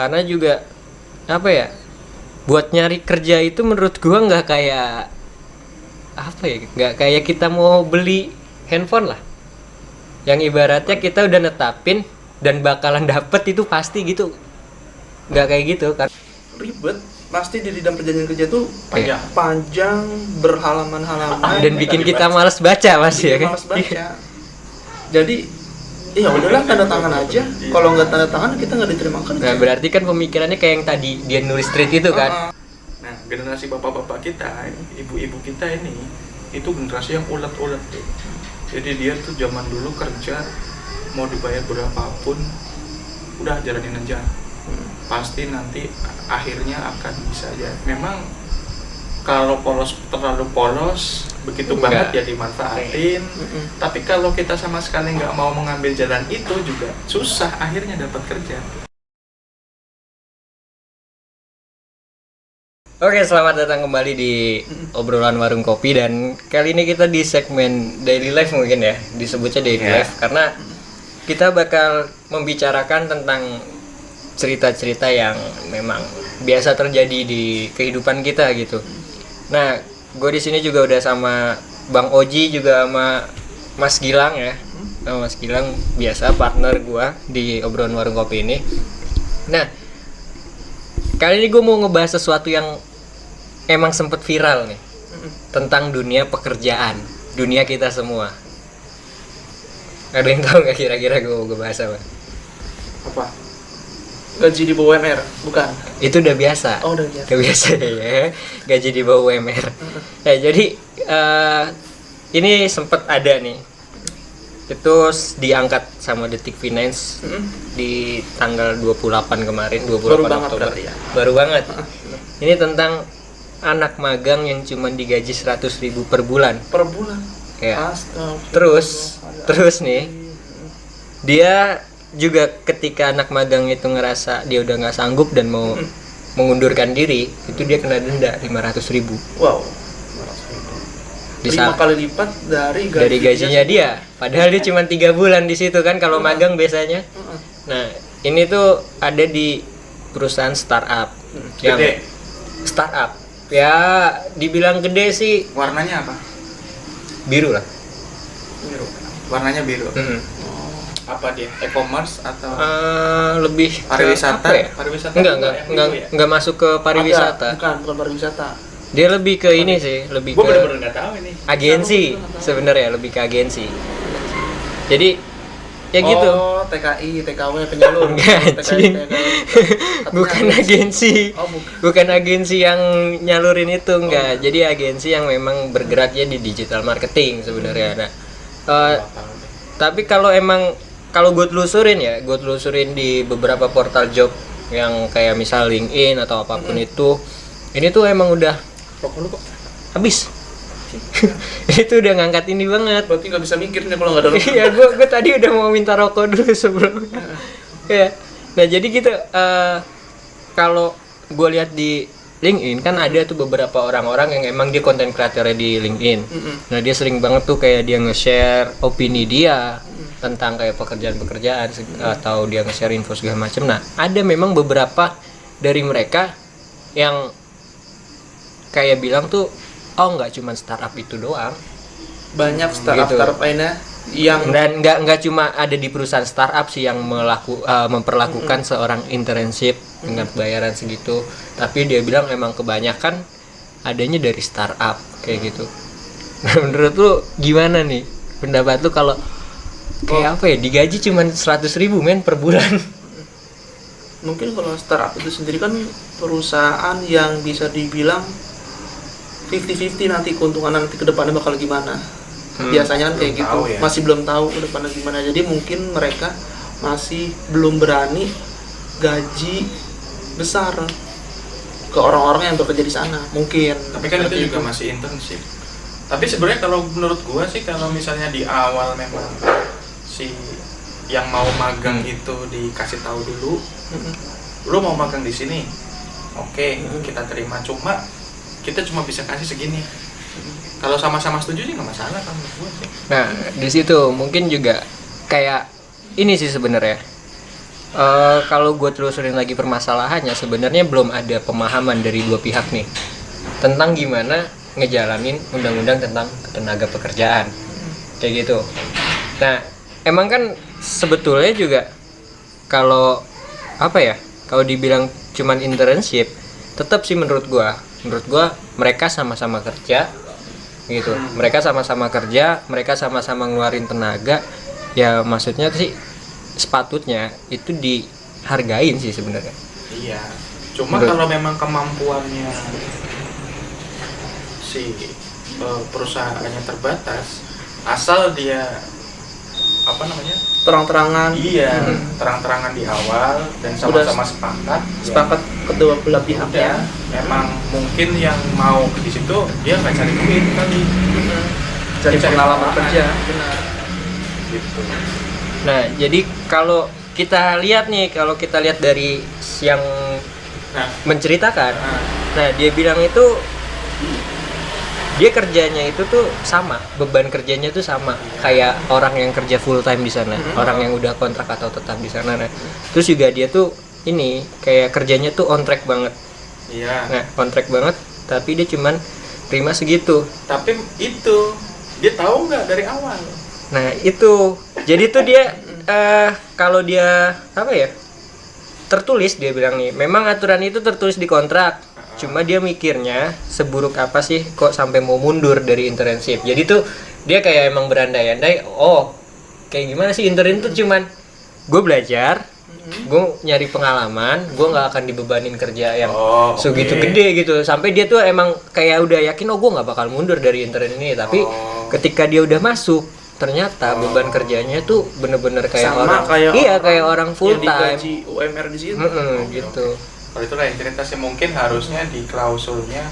Karena juga apa ya, buat nyari kerja itu menurut gua nggak kayak apa ya, nggak kayak kita mau beli handphone lah, yang ibaratnya kita udah netapin dan bakalan dapet itu pasti gitu. Nggak kayak gitu kan, Ribet. Pasti di dalam perjanjian kerja tuh panjang berhalaman-halaman dan bikin kita malas baca Mas ya kan. malas baca. Jadi ya udahlah, tanda tangan aja. Kalau nggak tanda tangan kita nggak diterima kerja. Nah berarti kan pemikirannya kayak yang tadi dia nulis tweet itu kan. Nah, generasi bapak-bapak kita, ibu-ibu kita ini, itu generasi yang ulet-ulet tuh. Jadi dia tuh zaman dulu kerja, mau dibayar berapapun, udah jalanin aja. Pasti nanti akhirnya akan bisa aja. Memang kalau terlalu polos, begitu banget ya dimanfaatin. Tapi kalau kita sama sekali nggak mau mengambil jalan itu juga susah akhirnya dapat kerja. Oke, selamat datang kembali di obrolan warung kopi, dan kali ini kita di segmen daily life mungkin ya, disebutnya daily life karena kita bakal membicarakan tentang cerita-cerita yang memang biasa terjadi di kehidupan kita gitu. Nah, gue di sini juga udah sama Bang Oji, juga sama Mas Gilang ya. Nah, Mas Gilang biasa partner gue di obrolan warung kopi ini. Nah, kali ini gue mau ngebahas sesuatu yang emang sempet viral nih, tentang dunia pekerjaan, dunia kita semua. Ada yang tahu nggak kira-kira gue mau ngebahas apa? Apa? Gaji di bawah UMR? Bukan. Itu udah biasa. Oh, udah biasa. Udah biasa ya, gaji di bawah UMR. Ya, jadi ini sempet ada nih. Itu diangkat sama Detik Finance di tanggal 28 kemarin, 28 Baru banget Oktober. berarti ya? Baru banget. Ini tentang anak magang yang cuma digaji 100.000 per bulan. Per bulan? Ya. Astagfirullah. Terus nih, dia juga ketika anak magang itu ngerasa dia udah nggak sanggup dan mau mengundurkan diri, itu dia kena denda 500.000. Wow. 5 kali lipat dari gajinya dia. Padahal dia cuma 3 bulan di situ kan kalau magang biasanya. Nah, ini tuh ada di perusahaan startup. Yang Gede. Startup. Ya, dibilang gede sih. Warnanya apa? Biru lah. Biru. Warnanya biru. Apa dia? E-commerce atau Lebih pariwisata? apa ya? Pariwisata Enggak masuk ke pariwisata. Bukan pariwisata. Dia lebih ke ini sih, lebih Gue ke bener-bener nggak tahu ini. agensi sebenarnya, lebih ke agensi. Jadi ya gitu. Oh, TKI, TKW, penyalur. Enggak, TKI, bukan agensi. Oh, Bukan agensi yang nyalurin itu, enggak. Jadi agensi yang memang bergeraknya di digital marketing sebenarnya. Nah, tapi kalau gue telusurin di beberapa portal job yang kayak misal LinkedIn atau apapun itu, ini tuh emang udah Rokok lu kok habis. Itu udah ngangkat ini banget. berarti nggak bisa mikir nih kalau nggak ada rokok. Iya, gue tadi udah mau minta rokok dulu sebelumnya. Ya. Nah, jadi gitu, kalau gue lihat di LinkedIn kan ada tuh beberapa orang-orang yang emang dia konten kreatornya di LinkedIn. Nah, dia sering banget tuh kayak dia nge-share opini dia tentang kayak pekerjaan-pekerjaan atau dia nge-share info segala macam. Nah, ada memang beberapa dari mereka yang kayak bilang tuh, oh nggak cuma startup itu doang, Banyak startup Gitu. lainnya yang dan nggak cuma ada di perusahaan startup sih yang memperlakukan seorang internship dengan bayaran segitu, tapi dia bilang emang kebanyakan adanya dari startup kayak gitu. Nah, menurut lu gimana nih pendapat lu kalau kayak apa ya, digaji cuma 100.000 men per bulan? mungkin kalau startup itu sendiri kan perusahaan yang bisa dibilang 50-50 nanti keuntungan nanti ke depannya bakal gimana. Biasanya kan kayak gitu. tahu ya. Masih belum tahu ke depannya gimana. Jadi mungkin mereka masih belum berani gaji besar ke orang-orang yang bekerja di sana. Mungkin. Tapi kan Seperti itu juga masih internship. Tapi sebenarnya kalau menurut gua sih, kalau misalnya di awal memang si yang mau magang itu dikasih tahu dulu, lu mau magang di sini, oke, kita terima. Kita cuma bisa kasih segini. Kalau sama-sama setuju sih nggak masalah kan menurut gua sih. Nah, di situ mungkin juga kayak ini sih sebenarnya. Kalau gue telusurin lagi permasalahannya, sebenarnya belum ada pemahaman dari dua pihak nih tentang gimana ngejalanin undang-undang tentang tenaga pekerjaan kayak gitu. Nah, emang kan sebetulnya juga kalau apa ya, kalau dibilang cuman internship, tetap sih menurut gua mereka sama-sama kerja gitu. Mereka sama-sama kerja, mereka sama-sama ngeluarin tenaga. Ya maksudnya sih sepatutnya itu dihargain sih sebenarnya. Iya. Cuma kalau memang kemampuannya si perusahaannya terbatas, asal dia apa namanya? Terang-terangan. Iya, terang-terangan di awal dan sama-sama sepakat kedua belah pihak ya. Memang mungkin yang mau di situ dia nggak cari duit kali, Cari Dia pengalaman pengalaman. kerja. Benar. gitu. Nah, jadi kalau kita lihat dari yang Nah, menceritakan, nah, nah dia bilang itu dia kerjanya itu tuh sama, beban kerjanya tuh sama kayak orang yang kerja full time di sana, orang yang udah kontrak atau tetap di sana. Nah, terus juga dia tuh ini kayak kerjanya tuh on track banget. iya. Nah, on track banget, tapi dia cuman terima segitu. Tapi itu dia tahu nggak dari awal? Nah, itu. Jadi tuh dia kalau dia apa ya? Tertulis dia bilang nih, memang aturan itu tertulis di kontrak. Cuma dia mikirnya seburuk apa sih kok sampai mau mundur dari internship. Jadi tuh dia kayak emang berandai-andai, oh, kayak gimana sih intern tuh cuman gue belajar, gue nyari pengalaman, gue nggak akan dibebanin kerja yang segitu gede gitu. Sampai dia tuh emang kayak udah yakin, oh gue nggak bakal mundur dari intern ini. Tapi ketika dia udah masuk, ternyata beban kerjanya tuh bener-bener kayak Sama orang, kayak orang full yang time. digaji UMR di sini. Gitu. Kalau itu lain cerita sih, mungkin harusnya di klausulnya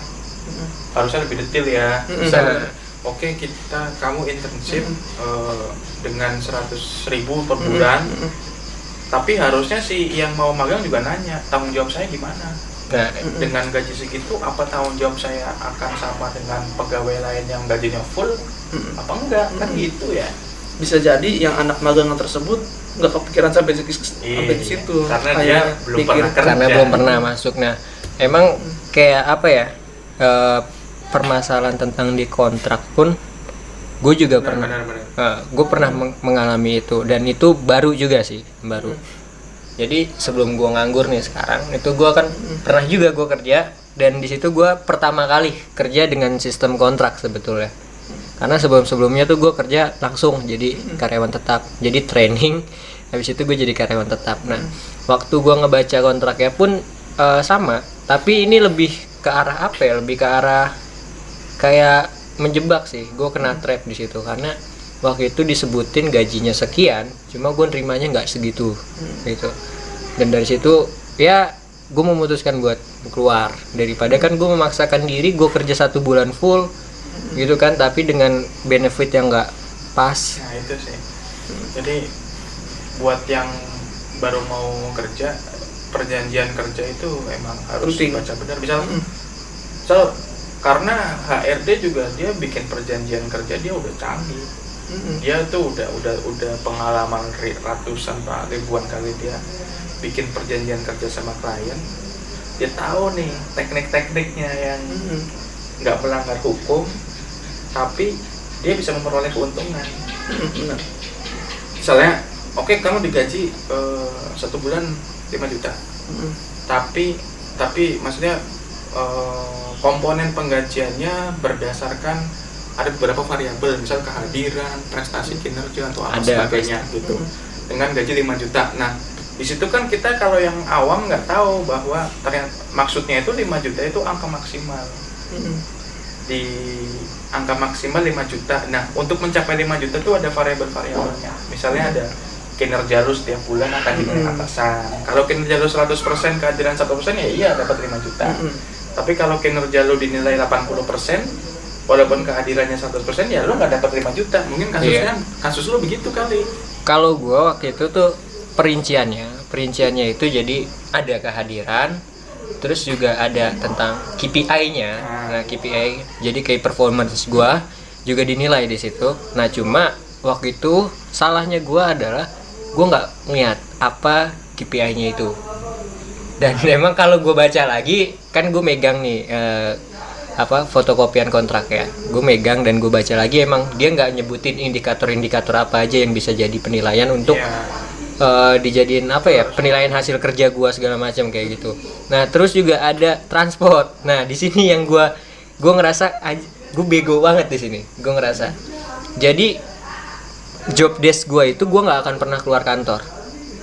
harusnya lebih detail ya. Misal, oke, kamu internship dengan 100.000 per bulan, tapi harusnya si yang mau magang juga nanya tanggung jawab saya gimana. Nah, Dengan gaji segitu, apa tanggung jawab saya akan sama dengan pegawai lain yang gajinya full? Apa enggak? Kan gitu ya. Bisa jadi yang anak magang tersebut nggak kepikiran sampai di situ. Karena Kayak dia belum mikir, pernah kerja. karena belum pernah masuk. Nah, emang kayak apa ya, permasalahan tentang di kontrak pun gue juga pernah gue pernah mengalami itu, dan itu baru juga sih, baru. Jadi sebelum gue nganggur nih sekarang, itu gue kan pernah juga gue kerja, dan di situ gue pertama kali kerja dengan sistem kontrak sebetulnya. Karena sebelum-sebelumnya tuh gue kerja langsung jadi karyawan tetap, jadi training, habis itu gue jadi karyawan tetap. Nah, waktu gue ngebaca kontraknya pun sama, tapi ini lebih ke arah apa ya? Lebih ke arah kayak menjebak sih. Gue kena trap di situ karena waktu itu disebutin gajinya sekian, cuma gue nerimanya nggak segitu, gitu. Dan dari situ ya gue memutuskan buat keluar, daripada kan gue memaksakan diri gue kerja 1 bulan full gitu kan, tapi dengan benefit yang nggak pas. Nah itu sih. Jadi buat yang baru mau kerja, perjanjian kerja itu emang harus dibaca benar. Misal karena HRD juga dia bikin perjanjian kerja dia udah canggih. Dia tuh udah pengalaman ratusan ribuan kali dia bikin perjanjian kerja sama klien. Dia tahu nih teknik-tekniknya yang nggak melanggar hukum, tapi dia bisa memperoleh keuntungan. Misalnya, oke, kamu digaji 1 bulan 5 juta, tapi maksudnya komponen penggajiannya berdasarkan ada beberapa variabel, misal kehadiran, prestasi kinerja atau apa sebagainya gitu, dengan gaji 5 juta. Nah, di situ kan kita kalau yang awam nggak tahu bahwa ternyata maksudnya itu 5 juta itu angka maksimal. Di angka maksimal 5 juta. Nah, untuk mencapai 5 juta itu ada variabel-variabelnya. Misalnya ada kinerja lu setiap bulan akan dinilai atasan. Kalau kinerja lu 100%, kehadiran 1% ya iya dapat 5 juta. Tapi kalau kinerja lu dinilai 80%, walaupun kehadirannya 100%, ya lu nggak dapat 5 juta. Mungkin kasus lu begitu kali. Kalau gue waktu itu tuh perinciannya itu jadi ada kehadiran, terus juga ada tentang KPI-nya. Nah, KPI jadi kayak performance gue juga dinilai di situ. Nah, cuma waktu itu salahnya gue adalah gue nggak ngeliat apa KPI-nya itu. Dan memang kalau gue baca lagi, kan gue megang nih fotokopian kontrak ya, gue megang dan gue baca lagi, emang dia nggak nyebutin indikator-indikator apa aja yang bisa jadi penilaian untuk dijadiin penilaian hasil kerja gue segala macam kayak gitu. Nah terus juga ada transport. Nah di sini yang gue ngerasa gue bego banget di sini, gue ngerasa. Jadi job desk gue itu gue nggak akan pernah keluar kantor,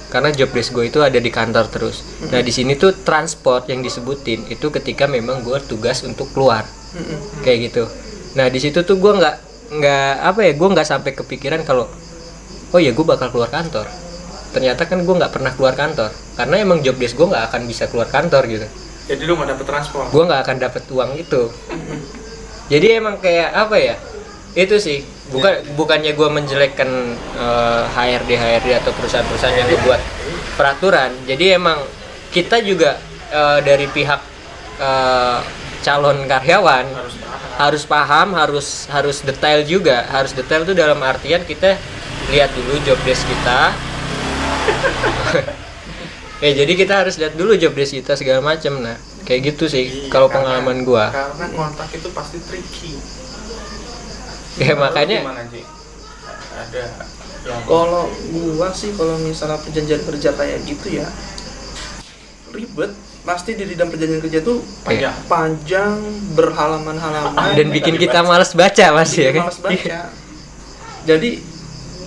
karena job desk gue itu ada di kantor terus. Nah di sini tuh transport yang disebutin itu ketika memang gue tugas untuk keluar, kayak gitu. Nah di situ tuh gue gue nggak sampai kepikiran kalau oh ya gue bakal keluar kantor. Ternyata kan gue nggak pernah keluar kantor, karena emang job desk gue nggak akan bisa keluar kantor gitu. Jadi lu nggak dapet transport? Gue nggak akan dapet uang itu. Jadi emang kayak itu sih, bukannya gue menjelekkan HRD atau perusahaan-perusahaan yang membuat peraturan. Jadi emang kita juga dari pihak calon karyawan harus paham, harus detail juga. Harus detail tuh dalam artian kita lihat dulu job desk kita. Jadi kita harus lihat dulu job desk kita segala macam. Nah kayak gitu sih kalau pengalaman gue. Karena kontrak itu pasti tricky. Ya makanya ada yang kalau gua sih kalau misalnya perjanjian kerja kayak gitu ya ribet, pasti di dalam perjanjian kerja tuh panjang berhalaman-halaman dan bikin kita malas baca Mas ya kan. Malas baca. Jadi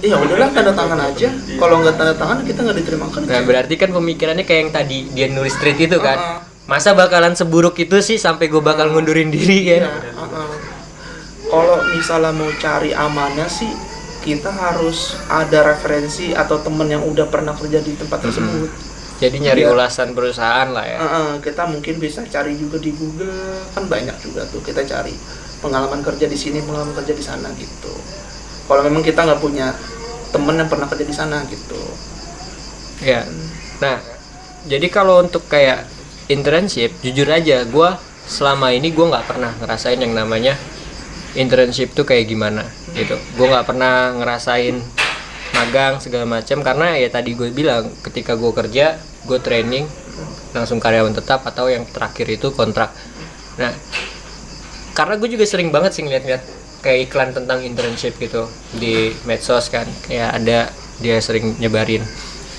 ya udahlah tanda tangan aja. Kalau nggak tanda tangan kita nggak diterima kerja. Nah berarti kan pemikirannya kayak yang tadi dia nulis tweet itu kan. Masa bakalan seburuk itu sih sampai gue bakal ngundurin diri kan. Kalau misalnya mau cari amannya sih kita harus ada referensi atau temen yang udah pernah kerja di tempat tersebut. Jadi nyari ulasan perusahaan lah ya. Kita mungkin bisa cari juga di Google, kan banyak juga tuh kita cari pengalaman kerja di sini, pengalaman kerja di sana gitu. Kalau memang kita nggak punya temen yang pernah kerja di sana gitu. Ya. Nah, jadi kalau untuk kayak internship, jujur aja, gue selama ini gue nggak pernah ngerasain yang namanya internship tuh kayak gimana gitu. Gue nggak pernah ngerasain magang segala macam, karena ya tadi gue bilang ketika gue kerja gue training langsung karyawan tetap atau yang terakhir itu kontrak. Nah karena gue juga sering banget sih ngeliat-ngeliat kayak iklan tentang internship gitu di medsos kan, kayak ada dia sering nyebarin.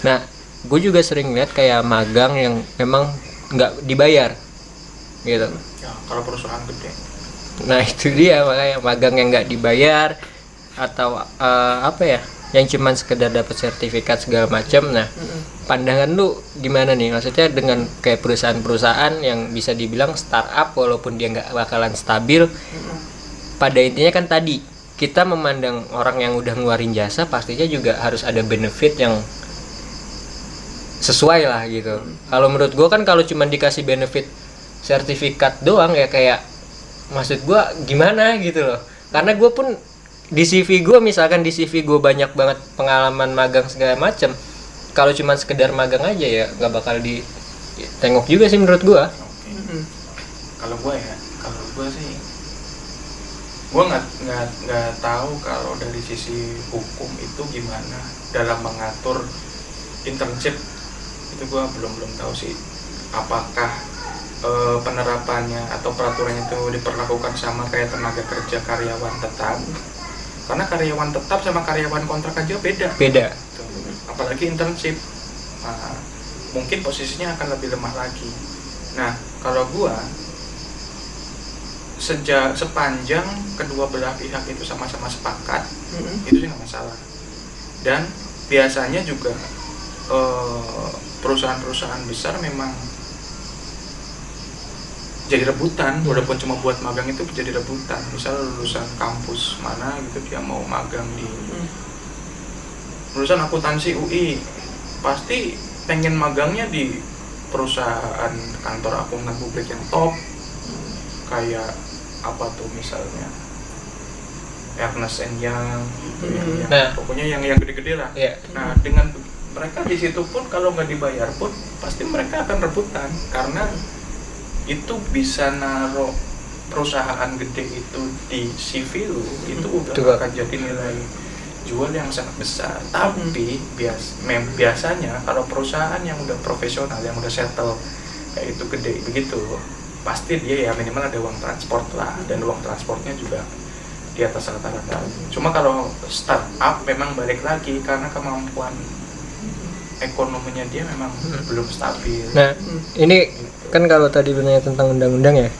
Nah gue juga sering lihat kayak magang yang memang nggak dibayar gitu ya, kalau perusahaan gede. Nah itu dia, makanya magang yang nggak dibayar atau yang cuman sekedar dapat sertifikat segala macam. Nah pandangan lu gimana nih, maksudnya dengan kayak perusahaan-perusahaan yang bisa dibilang startup walaupun dia nggak bakalan stabil, pada intinya kan tadi kita memandang orang yang udah ngeluarin jasa pastinya juga harus ada benefit yang sesuai lah gitu. Kalau menurut gue kan kalau cuman dikasih benefit sertifikat doang ya kayak maksud gue gimana gitu loh. Karena gue pun di CV gue, misalkan di CV gue banyak banget pengalaman magang segala macem, kalau cuma sekedar magang aja ya nggak bakal ditengok juga sih menurut gue. Kalau gue sih gue nggak tahu kalau dari sisi hukum itu gimana dalam mengatur internship, itu gue belum tahu sih apakah penerapannya atau peraturannya itu diperlakukan sama kayak tenaga kerja karyawan tetap, karena karyawan tetap sama karyawan kontrak aja beda. Apalagi internship, mungkin posisinya akan lebih lemah lagi. Nah kalau gua sepanjang kedua belah pihak itu sama-sama sepakat, itu sih nggak masalah. Dan biasanya juga perusahaan-perusahaan besar memang jadi rebutan, walaupun cuma buat magang itu jadi rebutan. Misal lulusan kampus mana gitu dia mau magang di lulusan akuntansi UI, pasti pengen magangnya di perusahaan kantor akuntan publik yang top, kayak apa tuh misalnya Ernst & Young gitu, pokoknya yang gede-gede lah. Nah dengan mereka di situ pun kalau nggak dibayar pun pasti mereka akan rebutan, karena itu bisa naruh perusahaan gede itu di CV lu, itu udah akan jadi jual yang sangat besar. Tapi biasanya kalau perusahaan yang udah profesional, yang udah settle kayak itu gede begitu, pasti dia ya minimal ada uang transport lah, dan uang transportnya juga di atas rata-rata. Cuma kalau startup memang balik lagi karena kemampuan ekonominya dia memang belum stabil. Nah, ini kan kalau tadi bertanya tentang undang-undang ya.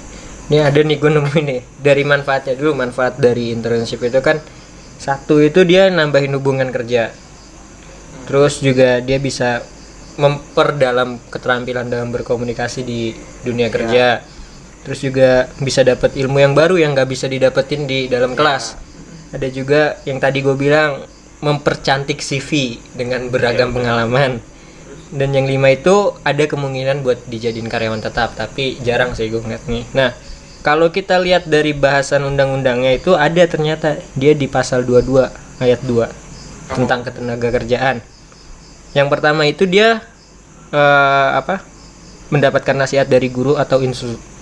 Ini ada nih gue nemu ini dari manfaatnya dulu. Manfaat dari internship itu kan satu itu dia nambahin hubungan kerja. Terus juga dia bisa memperdalam keterampilan dalam berkomunikasi di dunia kerja. Terus juga bisa dapat ilmu yang baru yang nggak bisa didapetin di dalam kelas. Ada juga yang tadi gue bilang mempercantik CV dengan beragam pengalaman. Dan yang 5 itu ada kemungkinan buat dijadiin karyawan tetap, tapi jarang sih gue ngeliat nih. Nah, kalau kita lihat dari bahasan undang-undangnya itu ada ternyata dia di pasal 22 ayat 2 tentang ketenaga kerjaan. Yang pertama itu dia mendapatkan nasihat dari guru atau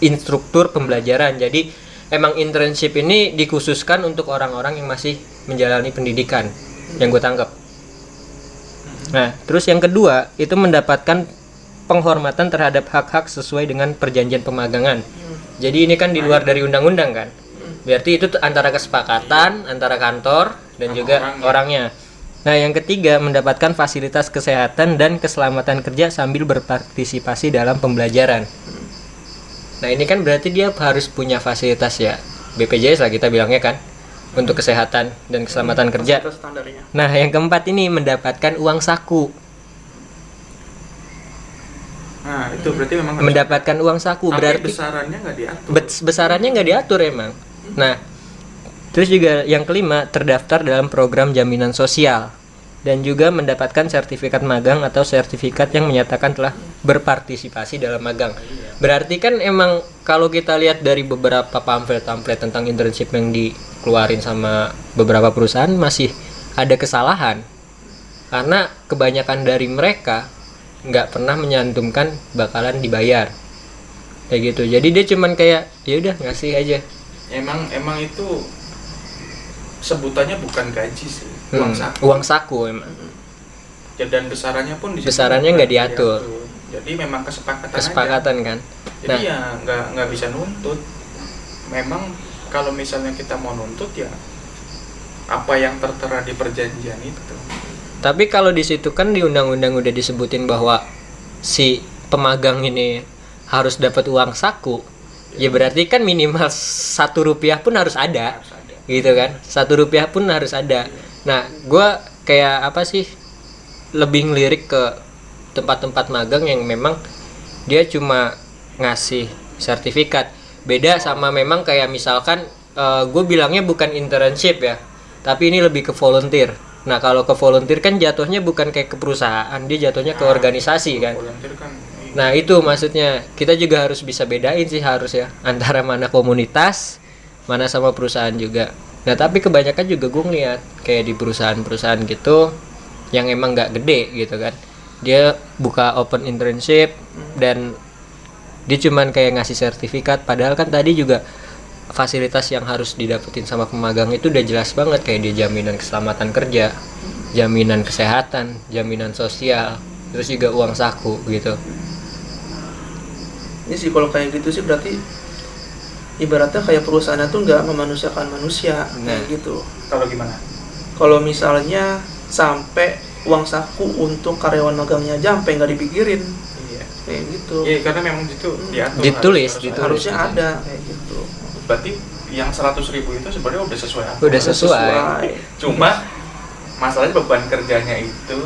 instruktur pembelajaran. Jadi emang internship ini dikhususkan untuk orang-orang yang masih menjalani pendidikan yang gue tangkap. Nah, terus yang kedua itu mendapatkan penghormatan terhadap hak-hak sesuai dengan perjanjian pemagangan. Jadi ini kan di luar dari undang-undang kan. Berarti itu antara kesepakatan antara kantor dan juga orangnya. Nah, yang ketiga mendapatkan fasilitas kesehatan dan keselamatan kerja sambil berpartisipasi dalam pembelajaran. Nah, ini kan berarti dia harus punya fasilitas ya. BPJS lah kita bilangnya kan. Untuk kesehatan dan keselamatan kerja. Nah, yang keempat ini mendapatkan uang saku. Nah, itu berarti memang Mendapatkan uang saku berarti besarannya nggak diatur. Besarannya nggak diatur emang. Nah, terus juga yang kelima terdaftar dalam program jaminan sosial dan juga mendapatkan sertifikat magang atau sertifikat yang menyatakan telah berpartisipasi dalam magang. Berarti kan emang kalau kita lihat dari beberapa pamflet tentang internship yang dikeluarin sama beberapa perusahaan masih ada kesalahan. Karena kebanyakan dari mereka nggak pernah menyantumkan bakalan dibayar. Kayak gitu. Jadi dia cuman kayak ya udah ngasih aja. Emang itu sebutannya bukan gaji sih, uang saku. Uang saku emang. Dan besarannya pun besarannya nggak diatur. Jadi memang kesepakatan aja. Kan. Jadi ya nggak bisa nuntut. Memang kalau misalnya kita mau nuntut ya apa yang tertera di perjanjian itu. Tapi kalau di situ kan di undang-undang udah disebutin bahwa si pemagang ini harus dapat uang saku. Ya berarti kan minimal Rp1 pun harus ada. Gitu kan, Rp1 pun harus ada. Nah, gue kayak apa sih lebih ngelirik ke tempat-tempat magang yang memang dia cuma ngasih sertifikat. Beda sama memang kayak misalkan gue bilangnya bukan internship ya, tapi ini lebih ke volunteer. Nah, kalau ke volunteer kan jatuhnya bukan kayak ke perusahaan, dia jatuhnya ke organisasi kan. Nah, itu maksudnya kita juga harus bisa bedain sih harus ya antara mana komunitas, mana sama perusahaan juga. Nah, tapi kebanyakan juga gue ngeliat kayak di perusahaan-perusahaan gitu yang emang nggak gede gitu kan. Dia buka open internship dan dia cuman kayak ngasih sertifikat. Padahal kan tadi juga fasilitas yang harus didapetin sama pemagang itu udah jelas banget kayak dia jaminan keselamatan kerja, jaminan kesehatan, jaminan sosial, terus juga uang saku gitu. Ini sih kalau kayak gitu sih berarti ibaratnya kayak perusahaannya tuh nggak memanusiakan manusia kayak gitu. Kalau gimana? Kalau misalnya sampai uang saku untuk karyawan magangnya aja sampai nggak dipikirin. Iya. Kayak gitu. Iya, karena memang itu diatur. Ditulis. Harusnya ada kayak gitu. Berarti yang 100.000 itu sebenarnya udah sesuai. Udah sesuai. Cuma masalahnya beban kerjanya itu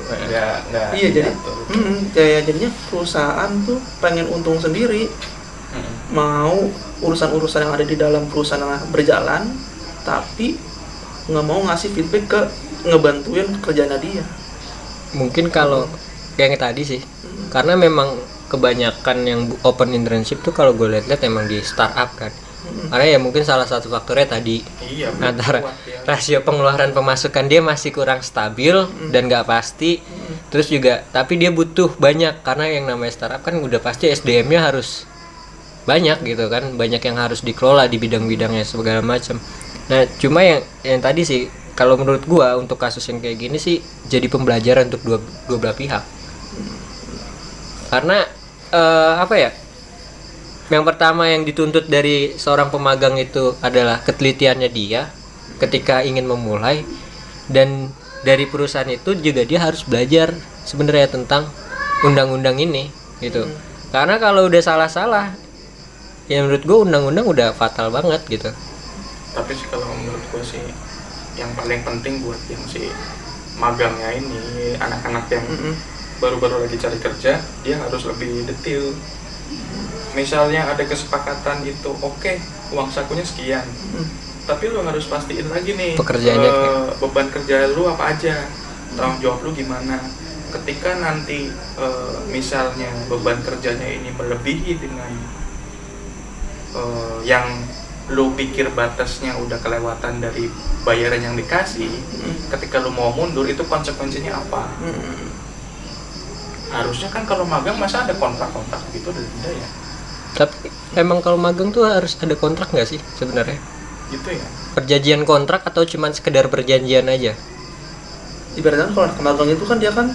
nggak iya jadi kayak jadinya perusahaan tuh pengen untung sendiri. Mau urusan-urusan yang ada di dalam perusahaan berjalan, tapi nggak mau ngasih feedback ke ngebantuin kerjaan dia. Mungkin kalau yang tadi sih, karena memang kebanyakan yang open internship tuh kalau gue lihat-lihat emang di startup kan. Karena ya mungkin salah satu faktornya tadi antara rasio pengeluaran pemasukan dia masih kurang stabil dan nggak pasti. Terus juga tapi dia butuh banyak karena yang namanya startup kan udah pasti SDM-nya harus banyak gitu kan, banyak yang harus dikelola di bidang-bidangnya segala macam. Nah, cuma yang tadi sih kalau menurut gua untuk kasus yang kayak gini sih jadi pembelajaran untuk dua belah pihak. Karena apa ya? Yang pertama yang dituntut dari seorang pemagang itu adalah ketelitiannya dia ketika ingin memulai, dan dari perusahaan itu juga dia harus belajar sebenarnya tentang undang-undang ini gitu. Karena kalau udah salah-salah, ya menurut gue undang-undang udah fatal banget gitu. Tapi sih kalau menurut gue sih yang paling penting buat yang si magangnya ini, anak-anak yang baru-baru lagi cari kerja, dia harus lebih detail. Misalnya ada kesepakatan itu, oke, uang sakunya sekian, tapi lu harus pastiin lagi nih pekerjaannya beban kerja lu apa aja, tanggung jawab lu gimana. Ketika nanti misalnya beban kerjanya ini melebihi dengan yang lu pikir batasnya udah kelewatan dari bayaran yang dikasih, ketika lu mau mundur itu konsekuensinya apa? Harusnya kan kalau magang masa ada kontrak-kontrak gitu, ada denda ya. Tapi emang kalau magang tuh harus ada kontrak nggak sih sebenarnya? Gitu ya. Perjanjian kontrak atau cuman sekedar perjanjian aja? Ibaratnya kalau anak magang itu kan dia kan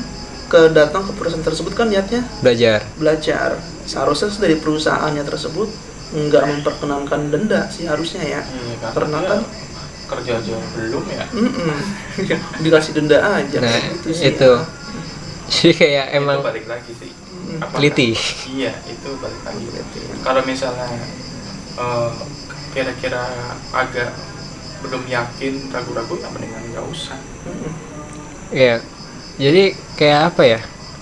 datang ke perusahaan tersebut kan niatnya belajar. Seharusnya dari perusahaannya tersebut nggak memperkenankan denda sih harusnya ya. Iya, karena kan kerja aja belum ya. Dikasih denda aja. Nah gitu sih itu ya. jadi kayak emang itu balik lagi sih. teliti. Iya, itu balik lagi. Kalau misalnya kira-kira agak belum yakin, ragu-ragu, ya mendingan nggak usah. Ya, jadi kayak apa ya?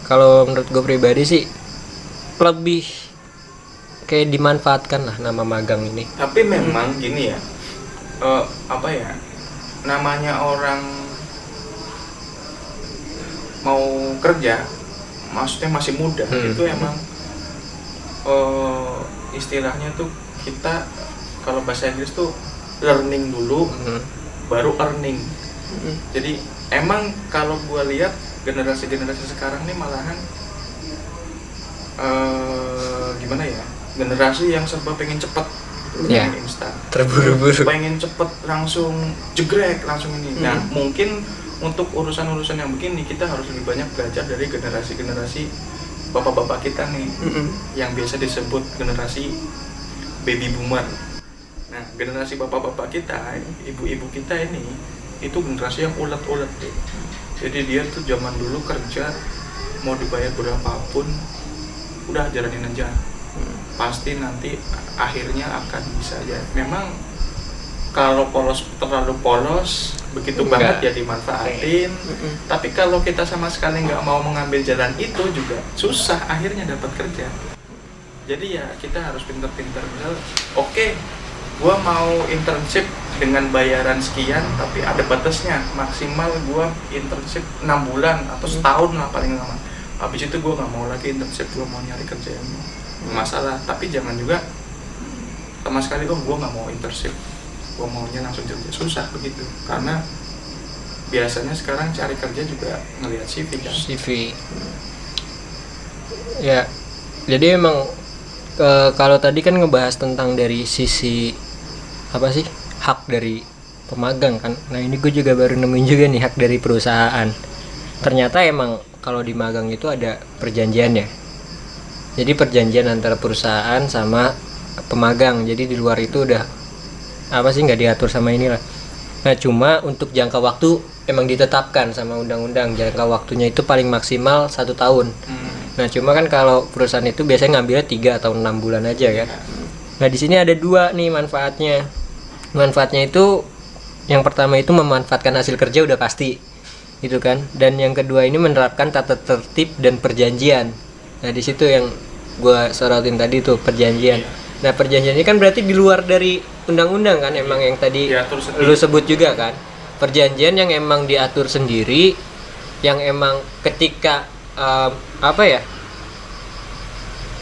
Kalau menurut gue pribadi sih lebih kayak dimanfaatkan lah nama magang ini. Tapi memang gini ya, apa ya? Namanya orang mau kerja, maksudnya masih muda, itu emang istilahnya tuh kita kalau bahasa Inggris tuh learning dulu, baru earning. Jadi emang kalau gue lihat generasi sekarang nih malahan gimana ya, generasi yang serba pengen cepet, pengen instan, terburu-buru, pengen cepet langsung jegrek langsung ini. Nah mungkin untuk urusan-urusan yang begini kita harus lebih banyak belajar dari generasi bapak-bapak kita nih, yang biasa disebut generasi baby boomer. Nah generasi bapak-bapak kita, ibu-ibu kita ini, itu generasi yang ulet-ulet deh. Jadi dia tuh zaman dulu kerja mau dibayar berapapun udah jalanin aja, pasti nanti akhirnya akan bisa ya. Memang kalau terlalu polos begitu banget ya dimanfaatin. Tapi kalau kita sama sekali nggak mau mengambil jalan itu juga susah akhirnya dapat kerja. Jadi ya kita harus pinter-pinter. Misal, oke, gua mau internship dengan bayaran sekian, tapi ada batasnya, maksimal gua internship 6 bulan atau setahun lah paling lama. Habis itu gua nggak mau lagi internship, gua mau nyari kerja yang masalah. Tapi jangan juga sama sekali gua nggak mau internship, gua maunya langsung kerja. Susah begitu, karena biasanya sekarang cari kerja juga ngelihat CV kan. CV. Ya, jadi emang kalau tadi kan ngebahas tentang dari sisi apa sih, hak dari pemagang kan. Nah ini gue juga baru nemuin juga nih hak dari perusahaan. Ternyata emang kalau di magang itu ada perjanjian ya. Jadi perjanjian antara perusahaan sama pemagang. Jadi di luar itu udah apa sih, nggak diatur sama inilah. Nah cuma untuk jangka waktu emang ditetapkan sama undang-undang, jangka waktunya itu paling maksimal 1 tahun. Nah cuma kan kalau perusahaan itu biasanya ngambilnya 3 atau 6 bulan aja kan. Nah di sini ada 2 nih manfaatnya. Manfaatnya itu yang pertama itu memanfaatkan hasil kerja udah pasti gitu kan, dan yang kedua ini menerapkan tata tertib dan perjanjian. Nah di situ yang gue sorotin tadi tuh perjanjian. Nah perjanjian ini kan berarti di luar dari undang-undang kan, emang yang tadi lu sebut juga kan, perjanjian yang emang diatur sendiri, yang emang ketika apa ya,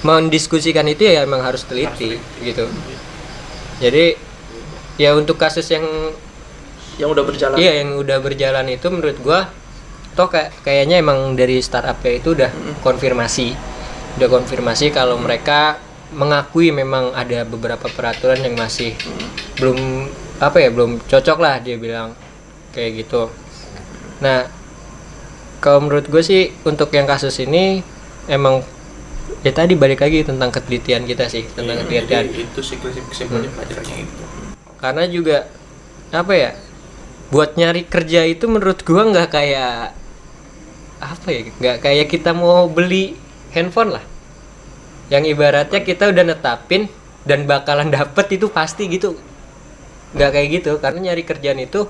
mendiskusikan itu ya emang harus teliti gitu. Jadi ya untuk kasus yang udah berjalan, iya yang udah berjalan itu menurut gua toh kayaknya emang dari startupnya itu udah konfirmasi kalau mereka mengakui memang ada beberapa peraturan yang masih belum apa ya, belum cocok lah dia bilang. kayak gitu. Nah, kalau menurut gue sih untuk yang kasus ini emang ya tadi balik lagi tentang ketelitian kita sih, tentang ketelitian. Itu sih kesimpulannya pelajarannya itu. Karena juga apa ya, buat nyari kerja itu menurut gua nggak kayak apa ya, nggak kayak kita mau beli handphone lah, yang ibaratnya kita udah netapin dan bakalan dapet itu pasti gitu. Nggak kayak gitu, karena nyari kerjaan itu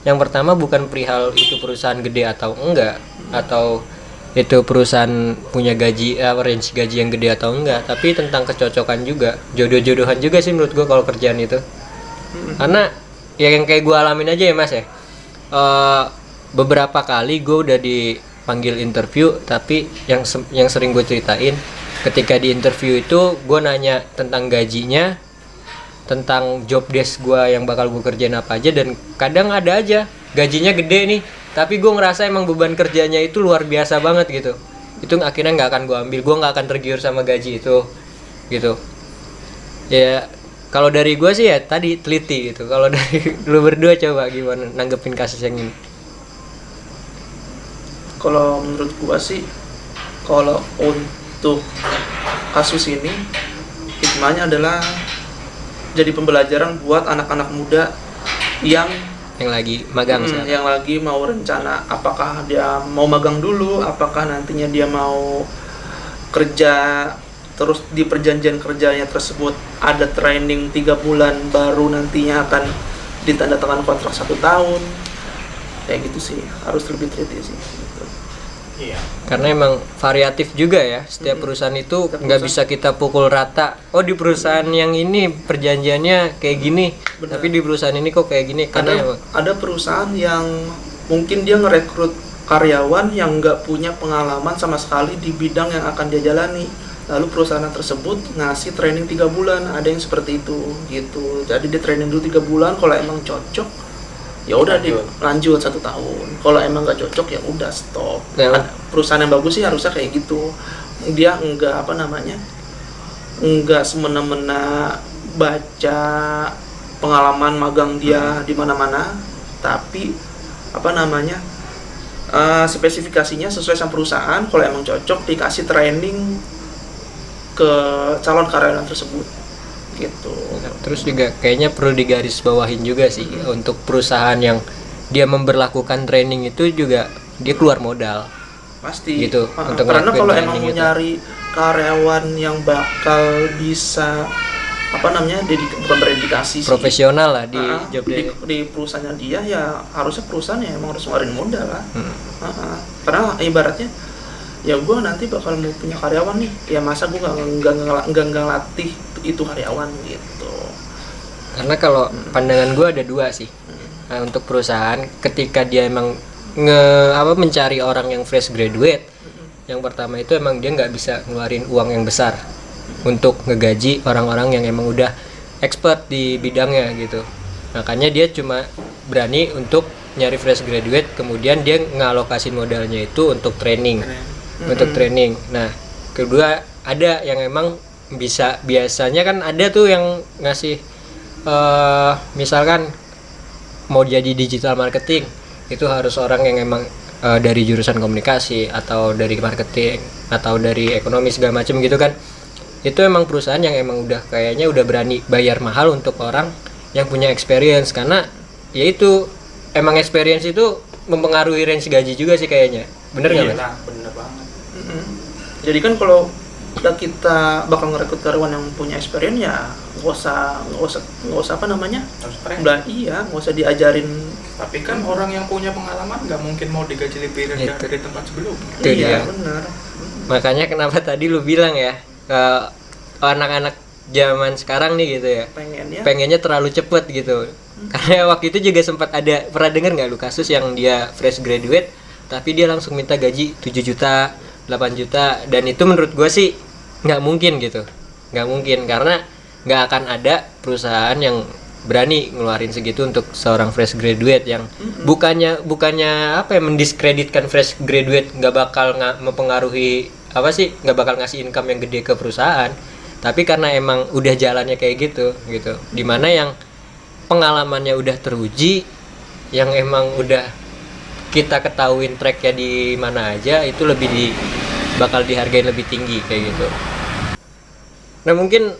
yang pertama bukan perihal itu perusahaan gede atau enggak, atau itu perusahaan punya gaji range gaji yang gede atau enggak, tapi tentang kecocokan juga, jodoh-jodohan juga sih menurut gua kalau kerjaan itu. Karena ya yang kayak gue alamin aja ya mas ya, beberapa kali gue udah dipanggil interview, tapi yang sering gue ceritain ketika di interview itu gue nanya tentang gajinya, tentang job desk gue yang bakal gue kerjain apa aja, dan kadang ada aja gajinya gede nih tapi gue ngerasa emang beban kerjanya itu luar biasa banget gitu, itu akhirnya nggak akan gue ambil, gue nggak akan tergiur sama gaji itu gitu ya. Kalau dari gue sih ya tadi teliti gitu. Kalau dari lu berdua coba gimana nanggepin kasus yang ini? Kalau menurut gue sih, kalau untuk kasus ini hikmahnya adalah jadi pembelajaran buat anak-anak muda yang lagi magang sekarang. Yang lagi mau rencana apakah dia mau magang dulu, apakah nantinya dia mau kerja. Terus di perjanjian kerjanya tersebut ada training 3 bulan, baru nantinya akan ditandatangan kontrak 1 tahun. Kayak gitu sih, harus lebih teliti sih gitu. Iya. Karena emang variatif juga ya, setiap perusahaan itu nggak bisa kita pukul rata. Oh di perusahaan yang ini perjanjiannya kayak gini, Benar. tapi di perusahaan ini kok kayak gini. Karena ada perusahaan yang mungkin dia ngerekrut karyawan yang nggak punya pengalaman sama sekali di bidang yang akan dia jalani. Lalu perusahaan tersebut ngasih training 3 bulan, ada yang seperti itu gitu. Jadi dia training dulu 3 bulan, kalau emang cocok ya udah lanjut 1 tahun. Kalau emang nggak cocok ya udah stop. Ya. Perusahaan yang bagus sih harusnya kayak gitu. Dia enggak enggak semena-mena baca pengalaman magang dia di mana-mana, tapi spesifikasinya sesuai sama perusahaan. Kalau emang cocok dikasih training ke calon karyawan tersebut gitu. Terus juga kayaknya perlu digaris bawahin juga sih untuk perusahaan yang dia memberlakukan training itu juga dia keluar modal. Pasti Gitu, untuk karena ngelakuin kalau emang training mau itu. nyari karyawan yang bakal bisa bukan berdedikasi sih, Profesional lah di job di perusahaannya dia, ya harusnya perusahaan ya emang harus ngeluarin modal lah. Karena ibaratnya ya gue nanti bakal mau punya karyawan nih, ya masa gue nggak ngelatih itu karyawan gitu. Karena kalau pandangan gue ada 2 sih. Nah, untuk perusahaan ketika dia emang mencari orang yang fresh graduate, yang pertama itu emang dia nggak bisa ngeluarin uang yang besar untuk ngegaji orang-orang yang emang udah expert di bidangnya gitu. Makanya dia cuma berani untuk nyari fresh graduate, kemudian dia ngalokasin modalnya itu untuk training. Untuk training. Nah, kedua ada yang emang biasanya kan ada tuh yang ngasih misalkan mau jadi digital marketing, itu harus orang yang emang dari jurusan komunikasi atau dari marketing atau dari ekonomi segala macam gitu kan. Itu emang perusahaan yang emang kayaknya udah berani bayar mahal untuk orang yang punya experience, karena ya itu emang experience itu mempengaruhi range gaji juga sih kayaknya. Bener nggak, Mas? Iya, bener banget. Jadi kan kalau kita bakal ngerekrut karyawan yang punya experience, ya nggak usah Harus training. nggak usah diajarin. Tapi kan orang yang punya pengalaman nggak mungkin mau digaji lebih rendah dari tempat sebelumnya. Itu dia. Benar. Makanya kenapa tadi lu bilang ya, anak-anak zaman sekarang nih gitu ya, pengennya terlalu cepet gitu. Karena waktu itu juga sempat ada, pernah dengar nggak lu kasus yang dia fresh graduate tapi dia langsung minta gaji 7 juta 8 juta, dan itu menurut gue sih nggak mungkin gitu, nggak mungkin, karena nggak akan ada perusahaan yang berani ngeluarin segitu untuk seorang fresh graduate yang bukannya mendiskreditkan fresh graduate, nggak bakal mempengaruhi nggak bakal ngasih income yang gede ke perusahaan, tapi karena emang udah jalannya kayak gitu, dimana yang pengalamannya udah teruji yang emang udah kita ketahuin tracknya di mana aja, itu bakal dihargain lebih tinggi kayak gitu. Nah mungkin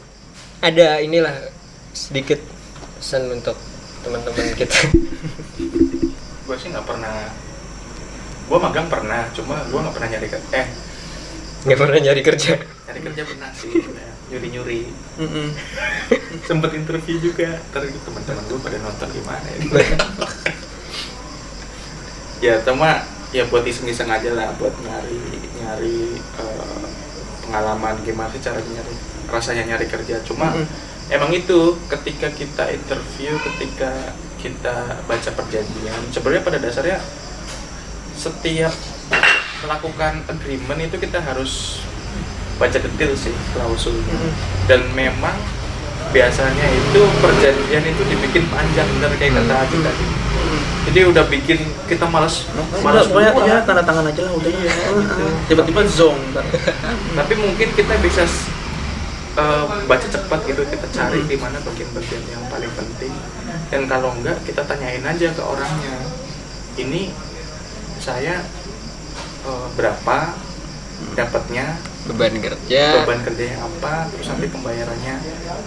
ada inilah sedikit pesan untuk teman-teman kita. Gue sih nggak pernah, gue magang pernah, cuma gue nggak pernah Nggak pernah nyari kerja. nyari kerja pernah sih, nyuri sempet interview juga, ntar teman-teman gue pada nonton gimana ya. Ya cuma ya buat iseng-iseng aja lah, buat nyari pengalaman gimana sih caranya rasanya nyari kerja. Cuma emang itu ketika kita interview, ketika kita baca perjanjian, sebenarnya pada dasarnya setiap melakukan agreement itu kita harus baca detail sih klausulnya. Dan memang biasanya itu perjanjian itu dibikin panjang, bener kayak kata Aji tadi. Jadi udah bikin kita malas pokoknya ya tanda tangan aja lah udah ya. Tiba-tiba zong. Tapi mungkin kita bisa baca cepat gitu, kita cari di mana bagian-bagian yang paling penting. Dan kalau enggak, kita tanyain aja ke orangnya, ini saya berapa dapatnya, beban kerjanya apa, terus nanti pembayarannya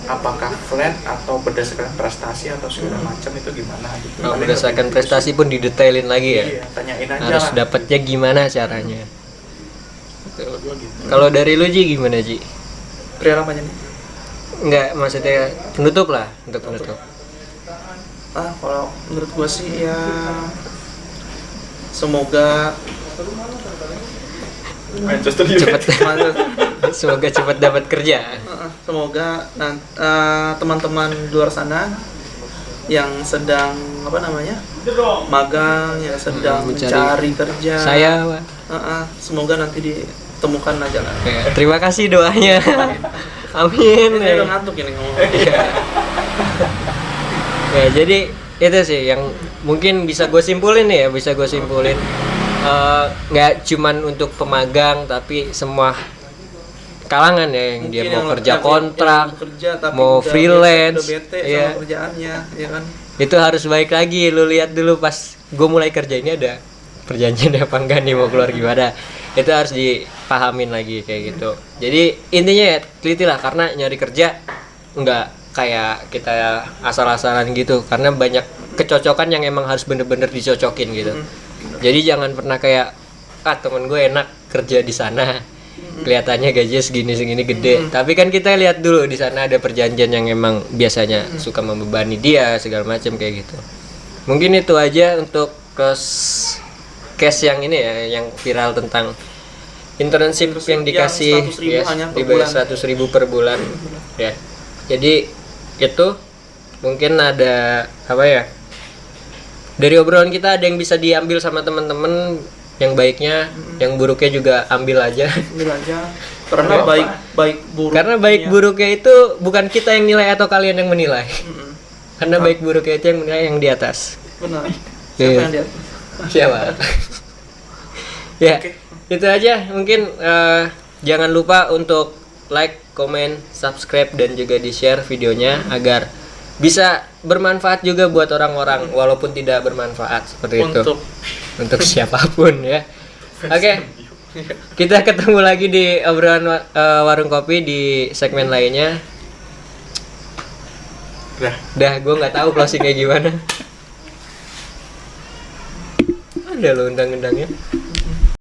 apakah flat atau berdasarkan prestasi atau segala macam, itu gimana gitu. Berdasarkan prestasi pun didetailin lagi ya. Iya, tanyain aja harus lah. dapatnya gimana caranya. Gua gitu. Kalau dari lu Ji gimana Ji? Perihal apanya nih? Enggak, maksudnya penutup lah, untuk penutup. Kalau menurut gua sih ya semoga Manchester Cepat, United. semoga cepat dapat kerja. semoga teman-teman di luar sana yang sedang magang, yang sedang mencari kerja, semoga nanti ditemukan aja lah. Ya, terima kasih doanya. Amin. Ini udah ngantuk ini ngomong. Ya, jadi itu sih yang mungkin bisa gue simpulin nih ya, nggak cuman untuk pemagang tapi semua kalangan ya, yang Mungkin dia mau yang kerja yang kontrak, bekerja, tapi mau udah freelance, bete ya. sama kerjaannya, ya kan? Itu harus baik lagi, lu lihat dulu pas gue mulai kerja ini ada perjanjian apa enggak nih, mau keluar gimana, itu harus dipahamin lagi kayak gitu. Jadi intinya ya telitilah, karena nyari kerja nggak kayak kita asal-asalan gitu, karena banyak kecocokan yang emang harus bener-bener dicocokin gitu. Jadi jangan pernah kayak temen gue enak kerja di sana, kelihatannya gajinya segini gede, tapi kan kita lihat dulu di sana ada perjanjian yang emang biasanya suka membebani dia segala macam kayak gitu. Mungkin itu aja untuk case yang ini ya, yang viral tentang internship yang dikasih 100.000 hanya per dibayar bulan. 100.000 per bulan ya. Jadi itu mungkin ada apa ya, dari obrolan kita ada yang bisa diambil sama teman-teman, yang baiknya, yang buruknya juga ambil aja. Karena baik buruknya itu bukan kita yang nilai atau kalian yang menilai. Karena baik buruknya itu yang menilai yang di atas. Benar. Siapa yang di atas? Siapa? Ya, itu aja. Mungkin jangan lupa untuk like, comment, subscribe, dan juga di-share videonya agar bisa bermanfaat juga buat orang-orang, walaupun tidak bermanfaat seperti itu untuk siapapun ya. Oke. Kita ketemu lagi di obrolan warung kopi di segmen lainnya. Dah gue nggak tahu closing kayak gimana. Ada lo undang-undangnya.